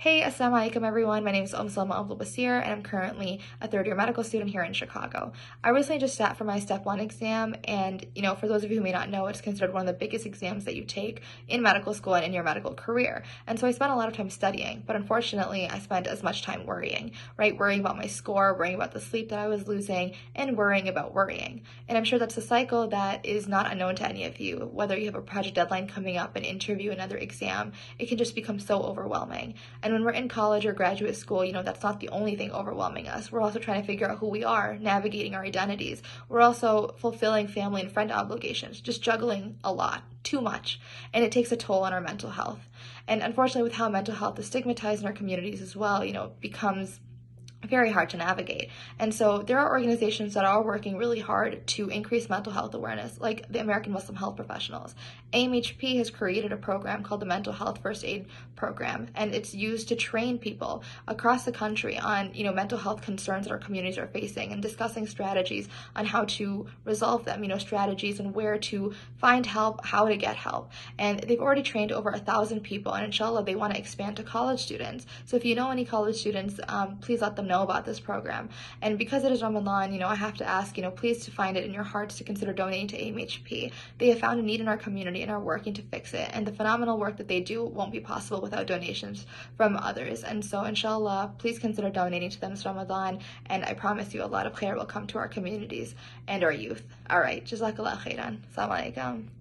Hey, Assalamu alaikum everyone. My name is Ummesalmah Abdulbaser and I'm currently a third-year medical student here in Chicago. I recently just sat for my Step 1 exam and, for those of you who may not know, it's considered one of the biggest exams that you take in medical school and in your medical career. And so I spent a lot of time studying, but unfortunately I spent as much time worrying, right? Worrying about my score, worrying about the sleep that I was losing, and worrying about worrying. And I'm sure that's a cycle that is not unknown to any of you. Whether you have a project deadline coming up, an interview, another exam, it can just become so overwhelming. And when we're in college or graduate school, that's not the only thing overwhelming us. We're also trying to figure out who we are, navigating our identities. We're also fulfilling family and friend obligations, just juggling a lot, too much. And it takes a toll on our mental health. And unfortunately, with how mental health is stigmatized in our communities as well, it becomes very hard to navigate. And so there are organizations that are working really hard to increase mental health awareness, like the American Muslim Health Professionals. AMHP has created a program called the Mental Health First Aid Program, and it's used to train people across the country on, mental health concerns that our communities are facing and discussing strategies on how to resolve them, strategies and where to find help, how to get help. And they've already trained over 1,000 people, and inshallah, they want to expand to college students. So if you know any college students, please let them know about this program. And because it is Ramadan, I have to ask, please to find it in your hearts to consider donating to AMHP. They have found a need in our community and are working to fix it. And the phenomenal work that they do won't be possible without donations from others. And so, inshallah, please consider donating to them this Ramadan. And I promise you a lot of khair will come to our communities and our youth. All right, Jazakallah khairan. Assalamu alaikum.